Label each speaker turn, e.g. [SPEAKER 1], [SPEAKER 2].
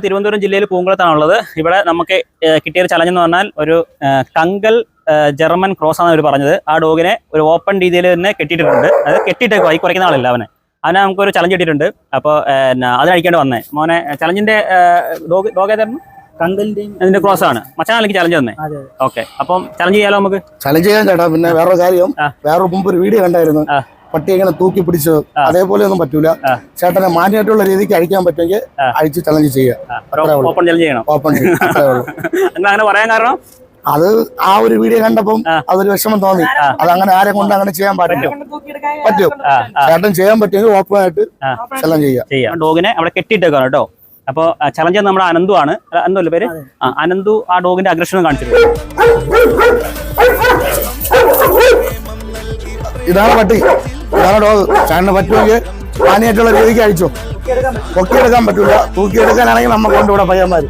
[SPEAKER 1] തിരുവനന്തപുരം ജില്ലയിൽ പൂങ്കുളത്താണുള്ളത്. ഇവിടെ നമുക്ക് കിട്ടിയ ഒരു ചലഞ്ച് എന്ന് പറഞ്ഞാൽ ഒരു കങ്കൽ ജർമ്മൻ ക്രോസ് ആണ് അവർ പറഞ്ഞത്. ആ ഡോഗിനെ ഒരു ഓപ്പൺ രീതിയിൽ തന്നെ കെട്ടിയിട്ടുണ്ട്. അത് കെട്ടിയിട്ടേക്കോ ഈ കുറയ്ക്കുന്ന ആളല്ല അവനെ നമുക്കൊരു ചലഞ്ച് കിട്ടിയിട്ടുണ്ട്. അപ്പോൾ അതിനടിക്കേണ്ടി വന്നേ മോനെ. ചലഞ്ചിന്റെ ഡോഗ് ഏതായിരുന്നു? അതിന്റെ ക്രോസ് ആണ് മച്ചാൻ എനിക്ക് ചലഞ്ച് തന്നെ. ഓക്കെ, അപ്പം ചലഞ്ച് ചെയ്യാലോ നമുക്ക്.
[SPEAKER 2] ചലഞ്ച് ചെയ്യാൻ ചേട്ടാ. പിന്നെ വേറൊരു കാര്യം, വേറെ മുമ്പ് ഒരു വീഡിയോ കണ്ടായിരുന്നു, പട്ടി എങ്ങനെ തൂക്കി പിടിച്ചു. അതേപോലെ ഒന്നും പറ്റൂല. ചേട്ടനെ മാന്യമായിട്ടുള്ള രീതിക്ക് അഴിക്കാൻ പറ്റുമെങ്കിൽ അഴിച്ച് ചലഞ്ച് ചെയ്യാം.
[SPEAKER 1] ഓപ്പൺ ചലഞ്ച് ചെയ്യണം.
[SPEAKER 2] ഓപ്പൺ
[SPEAKER 1] അങ്ങനെ പറയാൻ കാരണം
[SPEAKER 2] അത് ആ ഒരു വീഡിയോ കണ്ടപ്പം അതൊരു വിഷമം തോന്നി. അതങ്ങനെ ആരെ കൊണ്ട് അങ്ങനെ ചെയ്യാൻ പറ്റും. ചേട്ടൻ ചെയ്യാൻ പറ്റുമെങ്കിൽ ഓപ്പൺ ആയിട്ട് ചലഞ്ച് ചെയ്യാം.
[SPEAKER 1] ഡോഗിനെ അവിടെ കെട്ടിയിട്ടേക്കാണ് കേട്ടോ. അപ്പോൾ ചലഞ്ച് നമ്മുടെ അനന്തു ആണ്. അനന്തു അല്ലേ പേര്? അനന്തു ആ ഡോഗിന്റെ അഗ്രഷനും കാണിച്ചിട്ടുണ്ട്.
[SPEAKER 2] ഇതാണ് പട്ടി, ഇതാണ് ഡോഗ്. ചേട്ടന് പറ്റുമെങ്കിൽ മാന്യമായിട്ടുള്ള രീതിക്ക് അഴിച്ചു. പൊക്കിയെടുക്കാൻ പറ്റൂല. തൂക്കിയെടുക്കാനാണെങ്കിൽ നമ്മ കൊണ്ടുവിടെ പയ്യന്മാര്.